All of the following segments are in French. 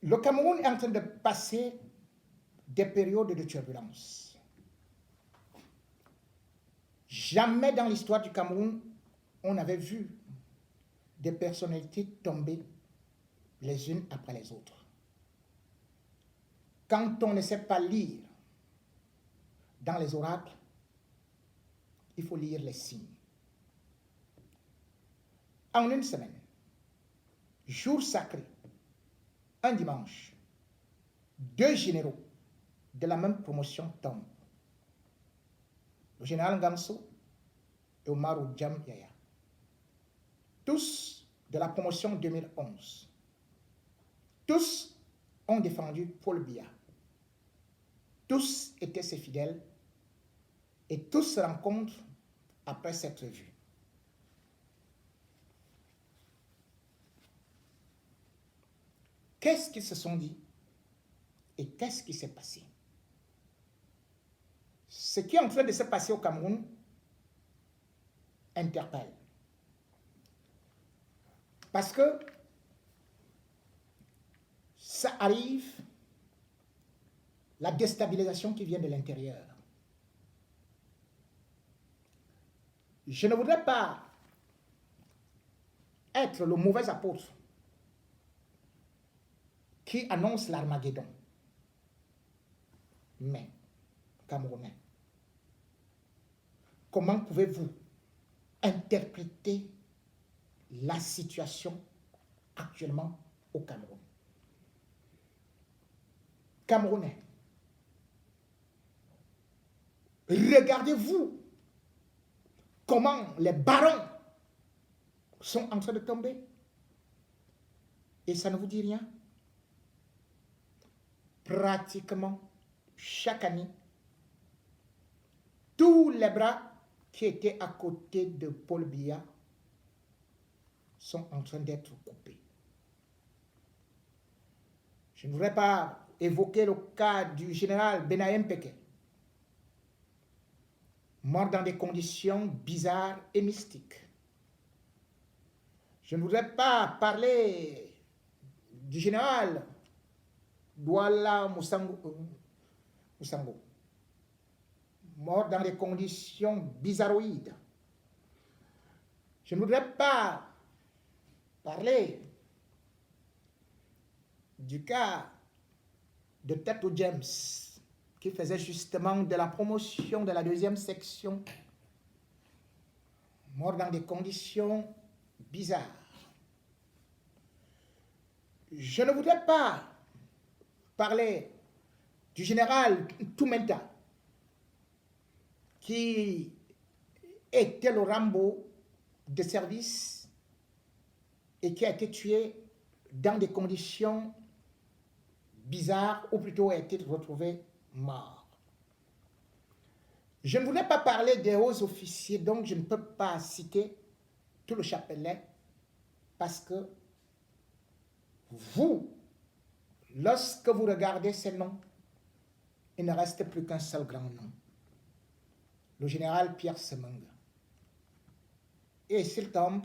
Le Cameroun est en train de passer des périodes de turbulence. Jamais dans l'histoire du Cameroun, on avait vu des personnalités tomber les unes après les autres. Quand on ne sait pas lire dans les oracles, il faut lire les signes. En une semaine, jour sacré, un dimanche, 2 généraux de la même promotion tombent. Le général Ngamso et Omar Oudjam Yaya. Tous de la promotion 2011. Tous ont défendu Paul Biya. Tous étaient ses fidèles et tous se rencontrent après cette revue. Qu'est-ce qu'ils se sont dit et qu'est-ce qui s'est passé? Ce qui est en train de se passer au Cameroun interpelle. Parce que ça arrive, la déstabilisation qui vient de l'intérieur. Je ne voudrais pas être le mauvais apôtre qui annonce l'Armageddon. Mais, Camerounais, comment pouvez-vous interpréter la situation actuellement au Cameroun? Camerounais, regardez-vous comment les barons sont en train de tomber. Et ça ne vous dit rien? Pratiquement chaque année, tous les bras qui étaient à côté de Paul Biya sont en train d'être coupés. Je ne voudrais pas évoquer le cas du général Benahem Peke, mort dans des conditions bizarres et mystiques. Je ne voudrais pas parler du général Douala Moussango, mort dans des conditions bizarroïdes. Je ne voudrais pas parler du cas de Teto James, qui faisait justement de la promotion de la 2e section, mort dans des conditions bizarres. Je ne voudrais pas parler du général Toumenta, qui était le Rambo de service et qui a été tué dans des conditions bizarres, ou plutôt a été retrouvé mort. Je ne voulais pas parler des hauts officiers, donc je ne peux pas citer tout le chapelet, parce que vous, lorsque vous regardez ces noms, il ne reste plus qu'un seul grand nom, le général Pierre Semanga. Et s'il tombe,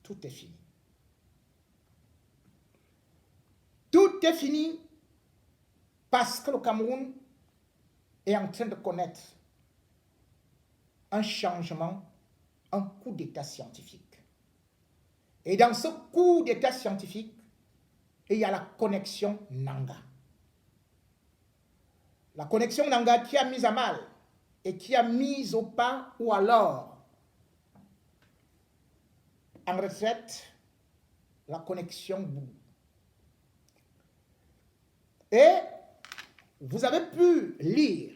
tout est fini. Tout est fini parce que le Cameroun est en train de connaître un changement, un coup d'état scientifique. Et dans ce coup d'état scientifique, il y a la connexion Nanga. La connexion Nanga qui a mis à mal et qui a mis au pas ou alors en retraite la connexion Bou. Et vous avez pu lire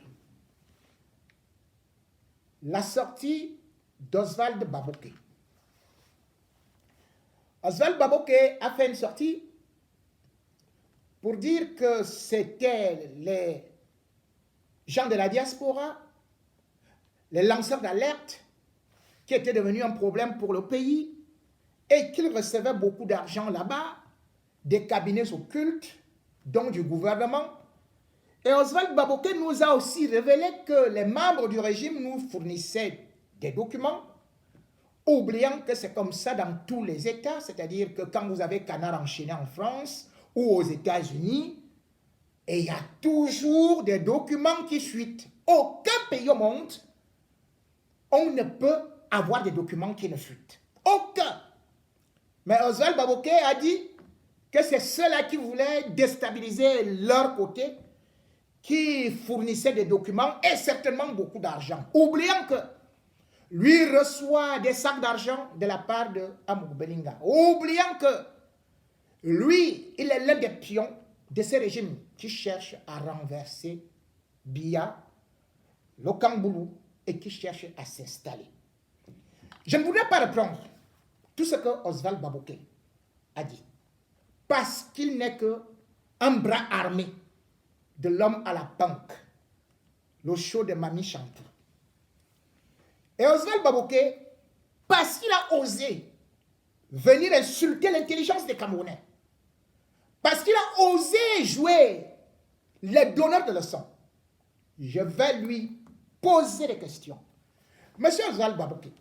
la sortie d'Oswald Baboké. Oswald Baboké a fait une sortie pour dire que c'était les gens de la diaspora, les lanceurs d'alerte, qui étaient devenus un problème pour le pays et qu'ils recevaient beaucoup d'argent là-bas, des cabinets occultes, dont du gouvernement. Et Oswald Baboké nous a aussi révélé que les membres du régime nous fournissaient des documents, oubliant que c'est comme ça dans tous les États, c'est-à-dire que quand vous avez canard enchaîné en France, ou aux États-Unis, et il y a toujours des documents qui fuitent. Aucun pays au monde, on ne peut avoir des documents qui ne fuitent. Aucun. Mais Oswald Baboké a dit que c'est ceux-là qui voulaient déstabiliser leur côté, qui fournissaient des documents et certainement beaucoup d'argent. Oubliant que lui reçoit des sacs d'argent de la part de Amour Belinga. Oubliant que lui, il est l'un des pions de ces régimes qui cherchent à renverser Biya, le Kamboulou, et qui cherchent à s'installer. Je ne voudrais pas reprendre tout ce que Oswald Baboké a dit, parce qu'il n'est qu'un bras armé de l'homme à la banque, le show de Mamie Chantou. Et Oswald Baboké, parce qu'il a osé venir insulter l'intelligence des Camerounais, parce qu'il a osé jouer les donneurs de leçons, je vais lui poser des questions. Monsieur Oswald Baboké,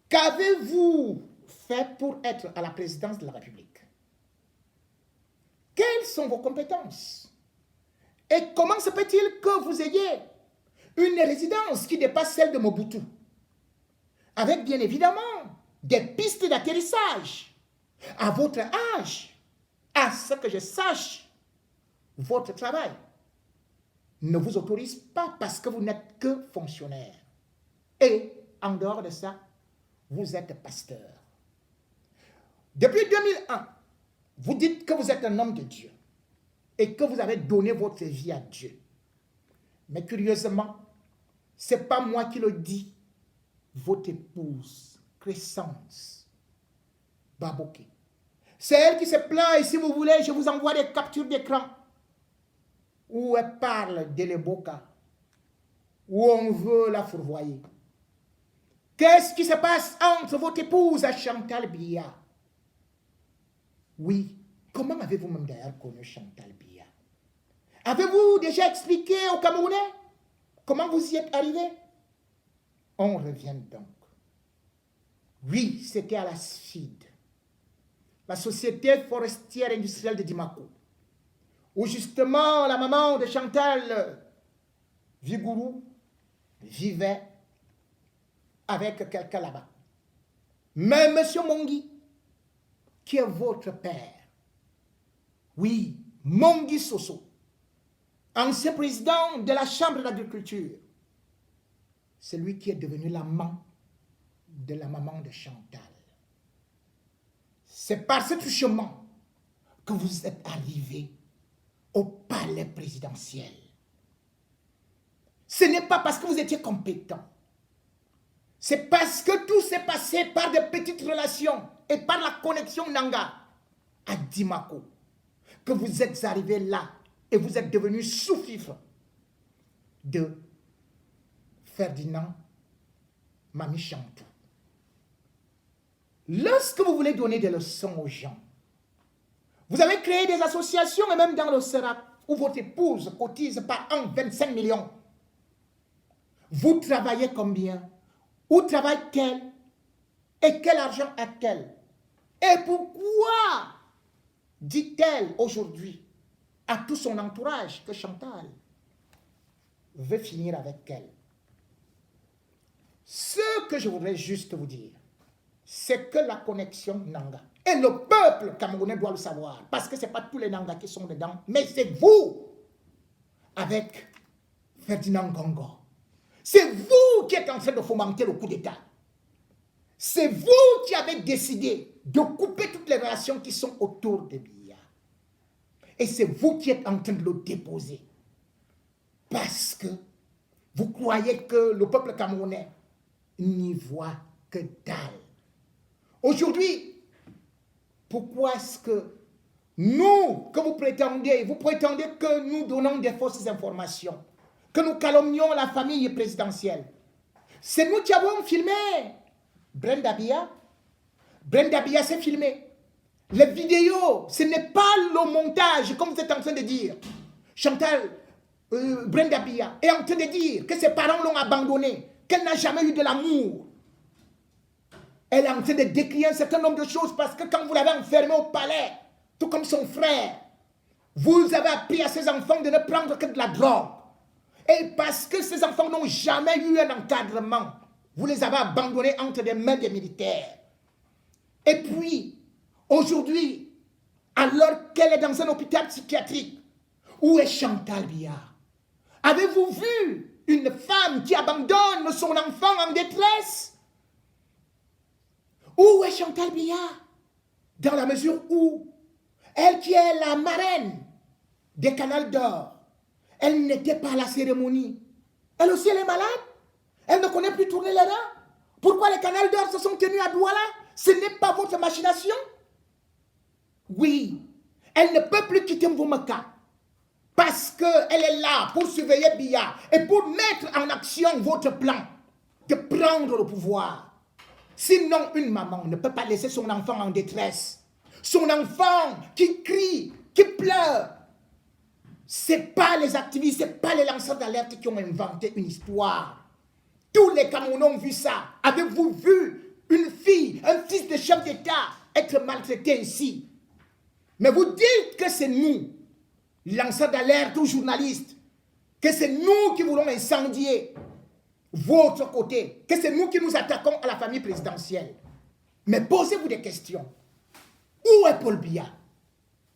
qu'avez-vous fait pour être à la présidence de la République? Quelles sont vos compétences? Et comment se peut-il que vous ayez une résidence qui dépasse celle de Mobutu, avec bien évidemment des pistes d'atterrissage? À votre âge, à ce que je sache, votre travail ne vous autorise pas parce que vous n'êtes que fonctionnaire. Et en dehors de ça, vous êtes pasteur. Depuis 2001, vous dites que vous êtes un homme de Dieu et que vous avez donné votre vie à Dieu. Mais curieusement, ce n'est pas moi qui le dis, votre épouse, Crescence Baboké. C'est elle qui se plaint et si vous voulez, je vous envoie des captures d'écran où elle parle d'Eleboka, où on veut la fourvoyer. Qu'est-ce qui se passe entre votre épouse et Chantal Biya? Oui, comment avez-vous même d'ailleurs connu Chantal Biya? Avez-vous déjà expliqué aux Camerounais comment vous y êtes arrivé? On revient donc. Oui, c'était à la SFID, la Société forestière industrielle de Dimako, où justement la maman de Chantal Vigourou vivait avec quelqu'un là-bas. Mais M. Mongui, qui est votre père, oui, Mongui Soso, ancien président de la Chambre d'agriculture, c'est lui qui est devenu l'amant de la maman de Chantal. C'est par ce truchement que vous êtes arrivé au palais présidentiel. Ce n'est pas parce que vous étiez compétent. C'est parce que tout s'est passé par de petites relations et par la connexion Nanga à Dimako que vous êtes arrivé là et vous êtes devenu sous-fifre de Ferdinand Mamie Chantou. Lorsque vous voulez donner des leçons aux gens, vous avez créé des associations et même dans le SERAP où votre épouse cotise par an 25 millions. Vous travaillez combien? Où travaille-t-elle? Et quel argent a-t-elle? Et pourquoi dit-elle aujourd'hui à tout son entourage que Chantal veut finir avec elle? Ce que je voudrais juste vous dire, c'est que la connexion Nanga, et le peuple camerounais doit le savoir, parce que ce n'est pas tous les Nanga qui sont dedans, mais c'est vous, avec Ferdinand Gongo. C'est vous qui êtes en train de fomenter le coup d'État. C'est vous qui avez décidé de couper toutes les relations qui sont autour de Biya. Et c'est vous qui êtes en train de le déposer. Parce que vous croyez que le peuple camerounais n'y voit que dalle. Aujourd'hui, pourquoi est-ce que nous, que vous prétendez que nous donnons des fausses informations, que nous calomnions la famille présidentielle? C'est nous qui avons filmé Brenda Biya. Brenda Biya s'est filmé. Les vidéos, ce n'est pas le montage, comme vous êtes en train de dire. Chantal, Brenda Biya est en train de dire que ses parents l'ont abandonnée, qu'elle n'a jamais eu de l'amour. Elle est en train de décrire un certain nombre de choses parce que quand vous l'avez enfermée au palais, tout comme son frère, vous avez appris à ces enfants de ne prendre que de la drogue. Et parce que ces enfants n'ont jamais eu un encadrement, vous les avez abandonnés entre les mains des militaires. Et puis, aujourd'hui, alors qu'elle est dans un hôpital psychiatrique, où est Chantal Biya? Avez-vous vu une femme qui abandonne son enfant en détresse? Où est Chantal Biya? Dans la mesure où, elle qui est la marraine des Canals d'Or, elle n'était pas à la cérémonie. Elle aussi, elle est malade. Elle ne connaît plus tourner les reins. Pourquoi les Canals d'Or se sont tenus à Douala? Ce n'est pas votre machination? Oui, elle ne peut plus quitter Mvumaka parce qu'elle est là pour surveiller Biya et pour mettre en action votre plan de prendre le pouvoir. Sinon, une maman ne peut pas laisser son enfant en détresse. Son enfant qui crie, qui pleure. Ce n'est pas les activistes, ce n'est pas les lanceurs d'alerte qui ont inventé une histoire. Tous les Camerounais ont vu ça. Avez-vous vu une fille, un fils de chef d'État être maltraité ici? Mais vous dites que c'est nous, lanceurs d'alerte ou journalistes, que c'est nous qui voulons incendier votre côté, que c'est nous qui nous attaquons à la famille présidentielle. Mais posez-vous des questions. Où est Paul Biya?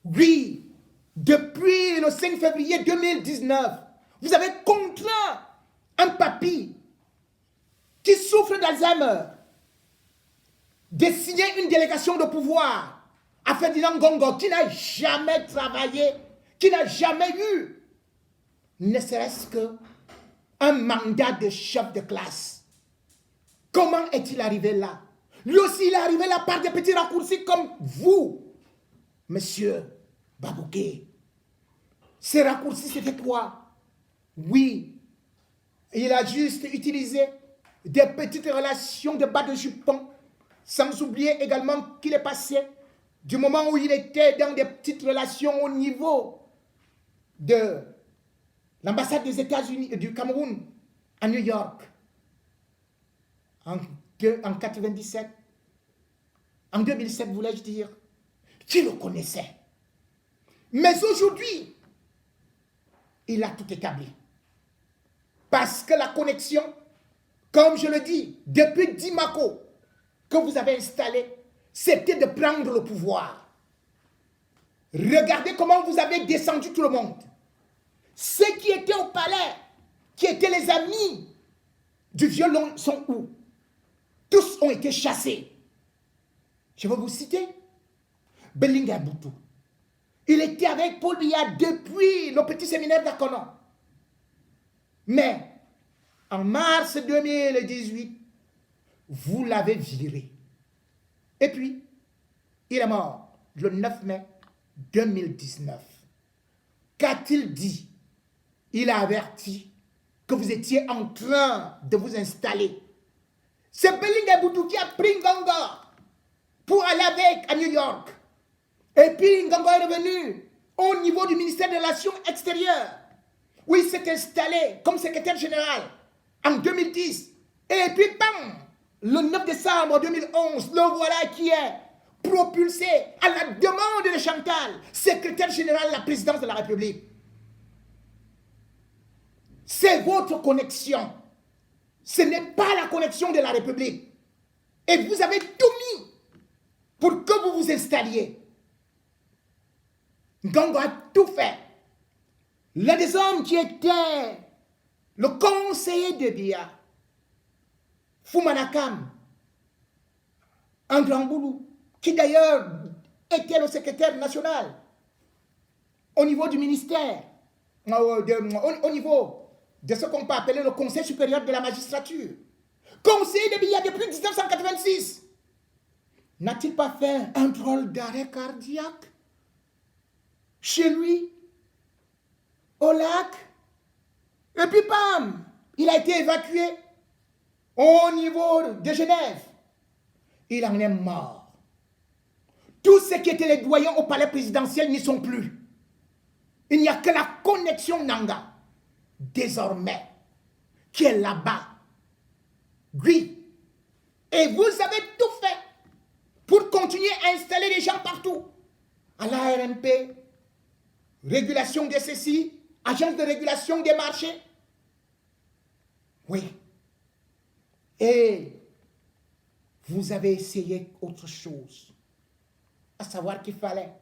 Oui, depuis le 5 février 2019, vous avez contraint un papy qui souffre d'Alzheimer de signer une délégation de pouvoir à Ferdinand Ngongo, qui n'a jamais travaillé, qui n'a jamais eu, ne serait-ce qu'un mandat de chef de classe. Comment est-il arrivé là? Lui aussi, il est arrivé là par des petits raccourcis comme vous, monsieur Babouké. Ces raccourcis, c'était quoi? Oui, il a juste utilisé des petites relations de bas de jupon, sans oublier également qu'il est passé du moment où il était dans des petites relations au niveau de l'ambassade des États-Unis, du Cameroun, à New York, en 97, en 2007, voulais-je dire, qui le connaissait. Mais aujourd'hui, il a tout établi. Parce que la connexion, comme je le dis, depuis Dimako, que vous avez installé, c'était de prendre le pouvoir. Regardez comment vous avez descendu tout le monde. Ceux qui étaient au palais, qui étaient les amis du violon, sont où? Tous ont été chassés. Je vais vous citer. Belinga Boutou. Il était avec Paul Biya depuis le petit séminaire d'Akono. Mais en mars 2018, vous l'avez viré. Et puis, il est mort le 9 mai 2019. Qu'a-t-il dit? Il a averti que vous étiez en train de vous installer. C'est Belinga Boutou qui a pris Ngongo pour aller avec à New York. Et puis Ngongo est revenu au niveau du ministère des Relations extérieures, où il s'est installé comme secrétaire général en 2010. Et puis, bam, le 9 décembre 2011, le voilà qui est propulsé à la demande de Chantal, secrétaire général de la présidence de la République. C'est votre connexion. Ce n'est pas la connexion de la République. Et vous avez tout mis pour que vous vous installiez. Ngongo a tout fait. L'un des hommes qui était le conseiller de Biya, Foumanakam, un grand boulot, qui d'ailleurs était le secrétaire national au niveau du ministère, au niveau de ce qu'on peut appeler le Conseil supérieur de la magistrature. Conseiller de Biya depuis 1986. N'a-t-il pas fait un drôle d'arrêt cardiaque chez lui, au lac? Et puis, bam, il a été évacué au niveau de Genève. Il en est mort. Tous ceux qui étaient les doyens au palais présidentiel n'y sont plus. Il n'y a que la connexion Nanga, désormais, qui est là-bas. Oui. Et vous avez tout fait pour continuer à installer les gens partout. à l'ARMP, régulation des ceci, agence de régulation des marchés. Oui. Et vous avez essayé autre chose, à savoir qu'il fallait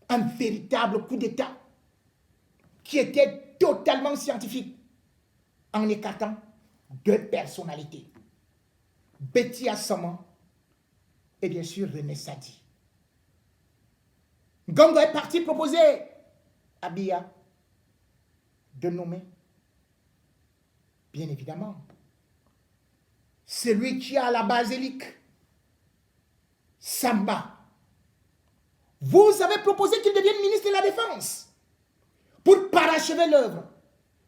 un véritable coup d'État qui était totalement scientifique en écartant deux personnalités, Betty Assaman et bien sûr René Sadi. Ngongo est parti proposer à Biya de nommer, bien évidemment, celui qui a la basilique, Samba. Vous avez proposé qu'il devienne ministre de la Défense pour parachever l'œuvre,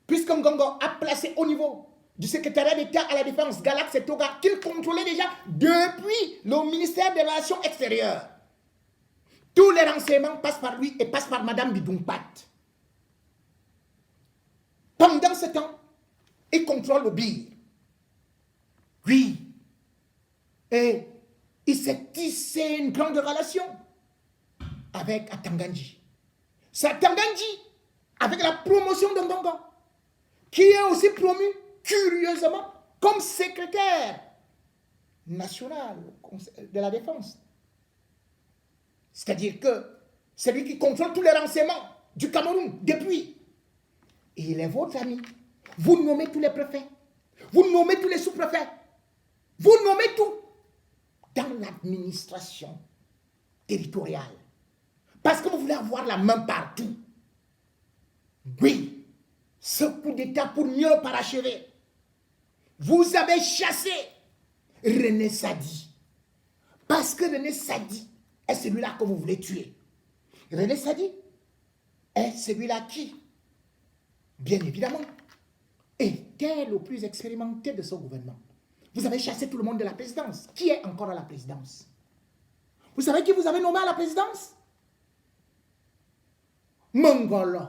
puisque Ngongo a placé au niveau du secrétariat d'État à la Défense Galax et Toga, qu'il contrôlait déjà depuis le ministère des Relations extérieures. Tous les renseignements passent par lui et passent par Madame Bidumpat. Pendant ce temps, il contrôle le BIR. Oui. Et il s'est tissé une grande relation avec Atanganji. C'est Atanganji, avec la promotion de Ngongo, qui est aussi promu, curieusement, comme secrétaire national de la Défense. C'est-à-dire que c'est lui qui contrôle tous les renseignements du Cameroun depuis. Et il est votre ami. Vous nommez tous les préfets. Vous nommez tous les sous-préfets. Vous nommez tout dans l'administration territoriale. Parce que vous voulez avoir la main partout. Oui, ce coup d'État pour mieux le parachever. Vous avez chassé René Sadi. Parce que René Sadi est celui-là que vous voulez tuer. René Sadi est celui-là qui, bien évidemment, était le plus expérimenté de ce gouvernement. Vous avez chassé tout le monde de la présidence. Qui est encore à la présidence? Vous savez qui vous avez nommé à la présidence? Mongolo,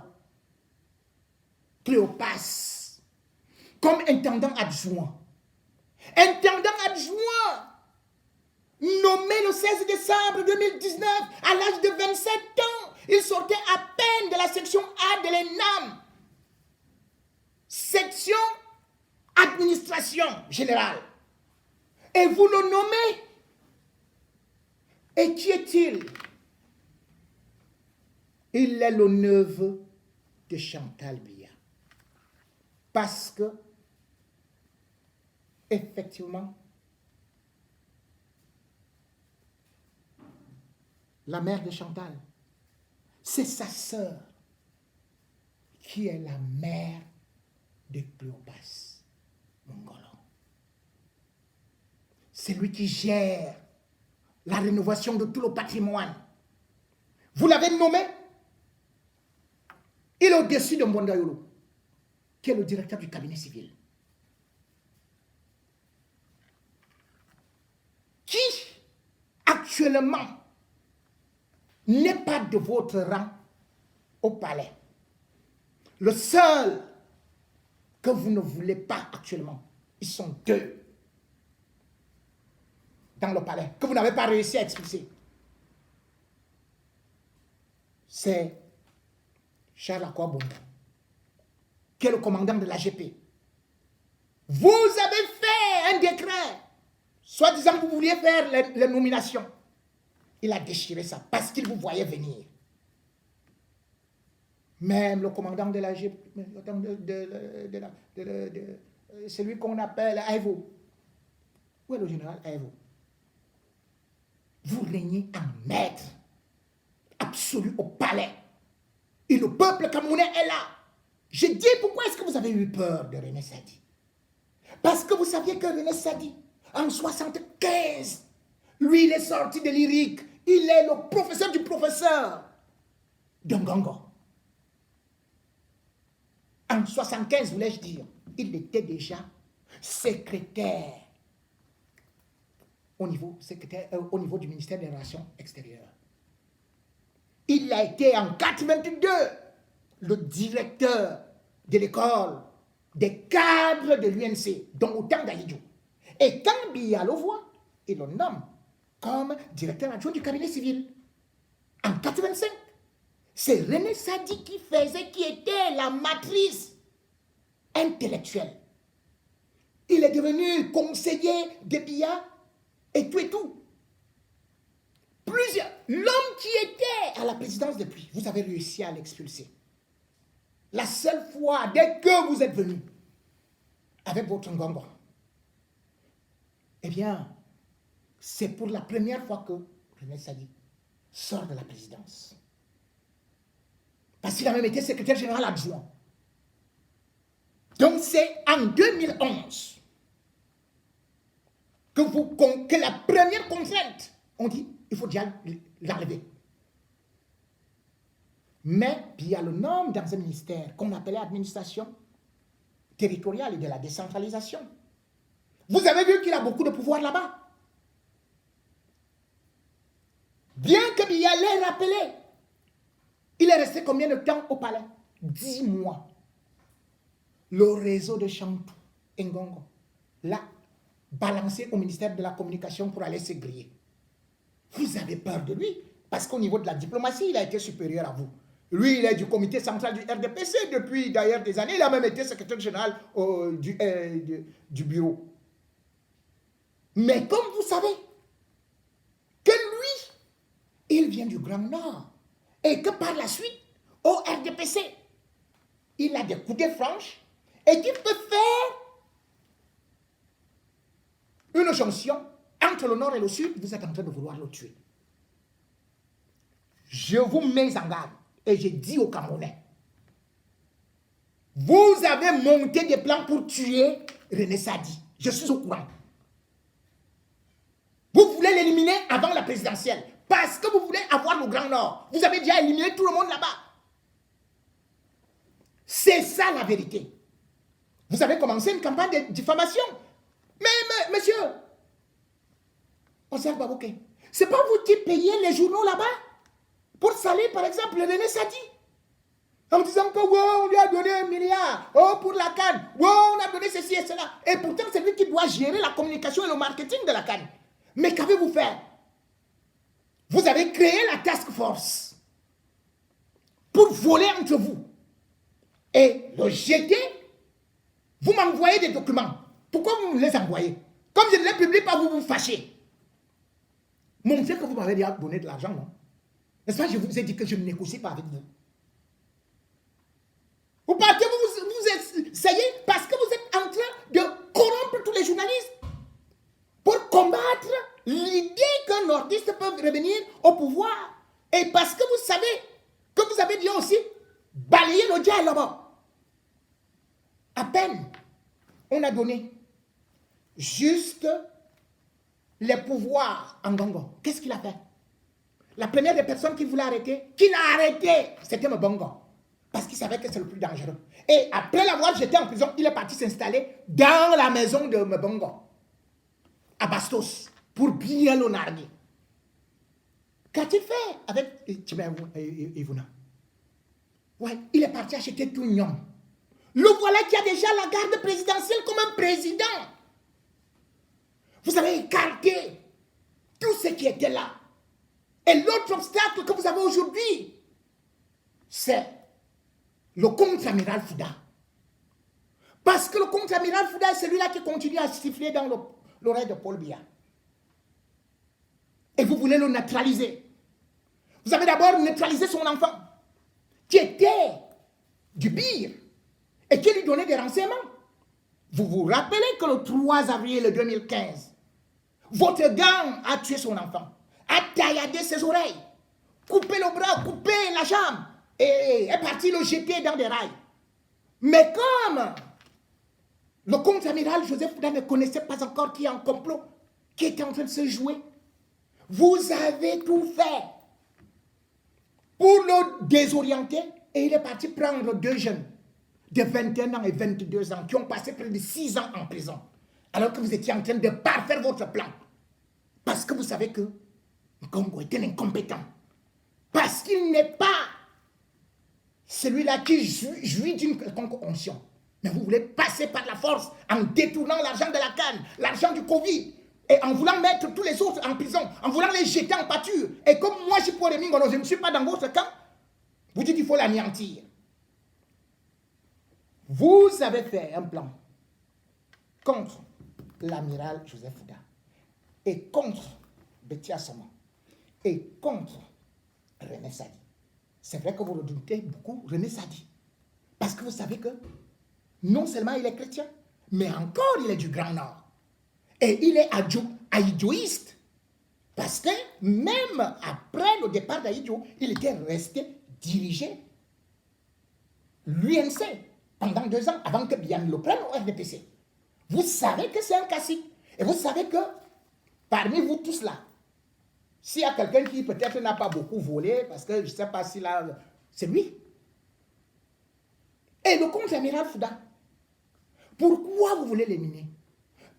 Cléopas, comme intendant adjoint. Intendant adjoint, nommé le 16 décembre 2019, à l'âge de 27 ans, il sortait à peine de la section A de l'ENAM. Section administration générale. Et vous le nommez. Et qui est-il? Il est le neveu de Chantal Biya. Parce que, effectivement, la mère de Chantal, c'est sa sœur qui est la mère de Cléopas Mongolo. C'est lui qui gère la rénovation de tout le patrimoine. Vous l'avez nommé. Il est au-dessus de Mbondayolo, qui est le directeur du cabinet civil. Qui, actuellement, n'est pas de votre rang au palais. Le seul que vous ne voulez pas actuellement, ils sont deux dans le palais, que vous n'avez pas réussi à expulser. C'est Charles Akwabongo, qui est le commandant de l'AGP. Vous avez fait un décret, soi-disant que vous vouliez faire les nominations. Il a déchiré ça parce qu'il vous voyait venir. Même le commandant de l'AGP, celui qu'on appelle Aevo. Où est le général Aevo? Vous régnez en maître absolu au palais. Et le peuple camerounais est là. Je dis, pourquoi est-ce que vous avez eu peur de René Sadi? Parce que vous saviez que René Sadi, en 1975, lui, il est sorti de l'IRIC. Il est le professeur du professeur de Ngongo. En 1975, voulais-je dire, il était déjà secrétaire au niveau du ministère des Relations extérieures. Il a été en 1982 le directeur de l'école des cadres de l'UNC, dont autant d'Aïdjou. Et quand Biya le voit, il le nomme comme directeur adjoint du cabinet civil en 1985. C'est René Sadi qui était la matrice intellectuelle. Il est devenu conseiller de Biya et tout et tout. L'homme qui était à la présidence depuis, vous avez réussi à l'expulser. La seule fois, dès que vous êtes venu avec votre ngongo, eh bien, c'est pour la première fois que René Sadi sort de la présidence. Parce qu'il a même été secrétaire général adjoint. Donc c'est en 2011 que la première contrainte, on dit, il faut déjà l'enlever. Mais il y a le nom dans un ministère qu'on appelait administration territoriale et de la décentralisation. Vous avez vu qu'il a beaucoup de pouvoir là-bas. Bien que Biya l'ait rappelé, il est resté combien de temps au palais? 10 mois. Le réseau de Chantou, Ngongo, l'a balancé au ministère de la Communication pour aller se griller. Vous avez peur de lui, parce qu'au niveau de la diplomatie, il a été supérieur à vous. Lui, il est du comité central du RDPC depuis d'ailleurs des années. Il a même été secrétaire général du bureau. Mais comme vous savez que lui, il vient du Grand Nord et que par la suite, au RDPC, il a des coudées franches et qu'il peut faire une jonction entre le Nord et le Sud, vous êtes en train de vouloir le tuer. Je vous mets en garde et j'ai dit aux Camerounais, vous avez monté des plans pour tuer René Sadi. Je suis au courant. Vous voulez l'éliminer avant la présidentielle parce que vous voulez avoir le Grand Nord. Vous avez déjà éliminé tout le monde là-bas. C'est ça la vérité. Vous avez commencé une campagne de diffamation. Mais monsieur, Oscar Babouké, c'est pas vous qui payez les journaux là-bas pour salir par exemple René Sadi en disant que wow, on lui a donné 1 milliard, oh pour la CAN, wow, on a donné ceci et cela. Et pourtant c'est lui qui doit gérer la communication et le marketing de la CAN. Mais qu'avez-vous fait? Vous avez créé la task force pour voler entre vous et le jeter. Vous m'envoyez des documents. Pourquoi vous me les envoyez? Comme je ne les publie pas, vous vous fâchez. Montrez que vous m'avez déjà donné de l'argent, non? N'est-ce pas? Je vous ai dit que je ne négocie pas avec vous. Vous partez, vous essayez parce que vous êtes en train de corrompre tous les journalistes pour combattre l'idée qu'un nordiste peut revenir au pouvoir. Et parce que vous savez que vous avez dit aussi balayer le diable là-bas. À peine on a donné juste les pouvoirs en Ngongo. Qu'est-ce qu'il a fait? La première des personnes qui voulait arrêter, qui l'a arrêté, c'était Mbongo. Parce qu'il savait que c'est le plus dangereux. Et après l'avoir jeté en prison, il est parti s'installer dans la maison de Mbongo, à Bastos, pour bien le narguer. Qu'a-t-il fait avec Ivuna? Ouais, il est parti acheter tout Nyom. Le voilà qui a déjà la garde présidentielle comme un président. Vous avez écarté tout ce qui était là. Et l'autre obstacle que vous avez aujourd'hui, c'est le contre-amiral Fouda. Parce que le contre-amiral Fouda est celui-là qui continue à siffler dans l'oreille de Paul Biya. Et vous voulez le neutraliser. Vous avez d'abord neutralisé son enfant, qui était du Bir, et qui lui donnait des renseignements. Vous vous rappelez que le 3 avril 2015, votre gang a tué son enfant, a tailladé ses oreilles, coupé le bras, coupé la jambe, et est parti le jeter dans des rails. Mais comme le contre-amiral Joseph Fouda ne connaissait pas encore qu'il y a un complot qui était en train de se jouer, vous avez tout fait pour le désorienter, et il est parti prendre 2 jeunes de 21 ans et 22 ans qui ont passé près de 6 ans en prison, alors que vous étiez en train de parfaire votre plan. Parce que vous savez que Ngongo est un incompétent. Parce qu'il n'est pas celui-là qui jouit d'une quelconque onction. Mais vous voulez passer par la force en détournant l'argent de la CAN, l'argent du Covid, et en voulant mettre tous les autres en prison, en voulant les jeter en pâture. Et comme moi, je ne suis pas dans votre camp, Vous dites qu'il faut l'anéantir. Vous avez fait un plan contre l'amiral Joseph Fouda et contre Betty Assoma et contre René Sadi. C'est vrai que vous redoutez beaucoup René Sadi. Parce que vous savez que non seulement il est chrétien, mais encore il est du Grand Nord. Et il est aïdioïste. Parce que même après le départ d'Aïdjo, il était resté diriger l'UNC pendant 2 ans avant que Biya le prenne au RDPC. Vous savez que c'est un cacique. Et vous savez que parmi vous tous là, s'il y a quelqu'un qui peut-être n'a pas beaucoup volé, parce que je ne sais pas s'il a... C'est lui. Et le contre-amiral Fouda, pourquoi vous voulez l'éliminer?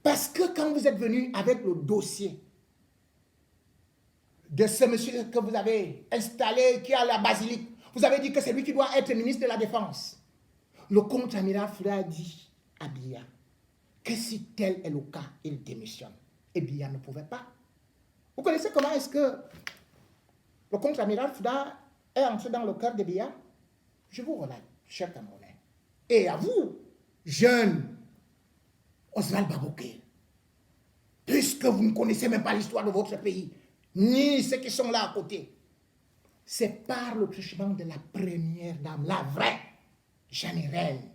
Parce que quand vous êtes venu avec le dossier de ce monsieur que vous avez installé, qui a la basilique, vous avez dit que c'est lui qui doit être ministre de la Défense. Le contre-amiral Fouda a dit à Biya que si tel est le cas, il démissionne. Et Biya ne pouvait pas. Vous connaissez comment est-ce que le contre-amiral Fouda est entré dans le cœur de Biya? Je vous relate, cher Camerounais. Et à vous, jeune Oswald Baboké, puisque vous ne connaissez même pas l'histoire de votre pays, ni ceux qui sont là à côté, c'est par le truchement de la première dame, la vraie Jeanne Irène.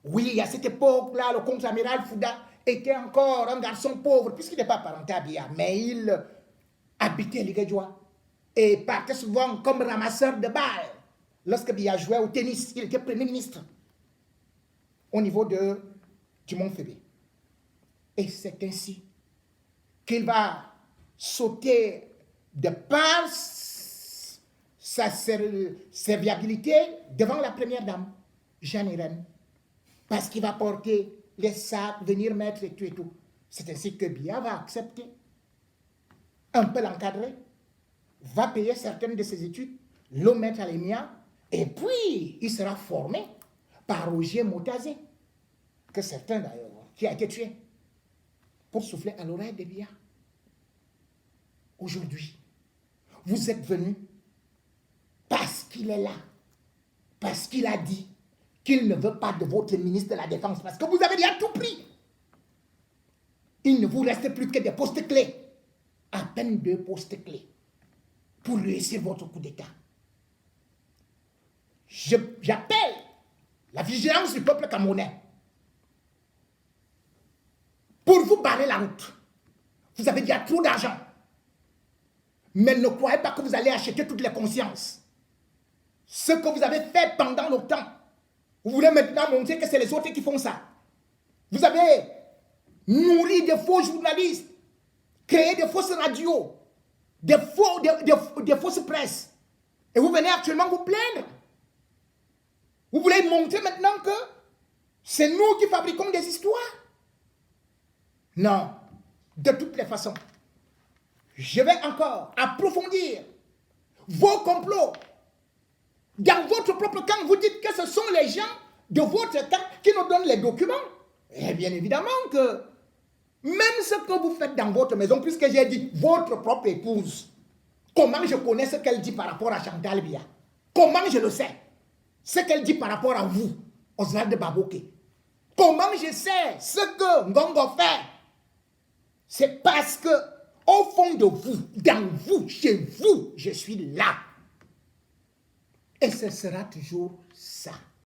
Oui, à cette époque-là, le contre-amiral Fouda était encore un garçon pauvre, puisqu'il n'est pas parenté à Biya, mais il habitait Liguéjois et partait souvent comme ramasseur de balles. Lorsque Biya jouait au tennis, il était premier ministre au niveau du Mont-Fébé. Et c'est ainsi qu'il va sauter de par sa serviabilité devant la première dame, Jeanne Irène, parce qu'il va porter les sacs, venir mettre et tout et tout. C'est ainsi que Biya va accepter, un peu l'encadrer, va payer certaines de ses études, le mettre à l'EMIA, et puis il sera formé par Roger Motazé, que certains d'ailleurs, qui a été tué, pour souffler à l'oreille de Biya. Aujourd'hui, vous êtes venu parce qu'il est là, parce qu'il a dit qu'il ne veut pas de votre ministre de la Défense, parce que vous avez dit à tout prix. Il ne vous reste plus que des postes clés, à peine 2 postes clés, pour réussir votre coup d'État. J'appelle la vigilance du peuple camerounais pour vous barrer la route. Vous avez déjà trop d'argent. Mais ne croyez pas que vous allez acheter toutes les consciences. Ce que vous avez fait pendant le temps, vous voulez maintenant montrer que c'est les autres qui font ça. Vous avez nourri des faux journalistes, créé des fausses radios, des fausses presses. Et vous venez actuellement vous plaindre. Vous voulez montrer maintenant que c'est nous qui fabriquons des histoires. Non, de toutes les façons. Je vais encore approfondir vos complots. Dans votre propre camp, vous dites que ce sont les gens de votre camp qui nous donnent les documents. Et bien évidemment que même ce que vous faites dans votre maison, puisque j'ai dit votre propre épouse, comment je connais ce qu'elle dit par rapport à Chantal Biya? Comment je le sais? Ce qu'elle dit par rapport à vous, Oswald Baboké. Comment je sais ce que Ngongo fait? C'est parce que au fond de vous, dans vous, chez vous, je suis là. Et ce sera toujours ça.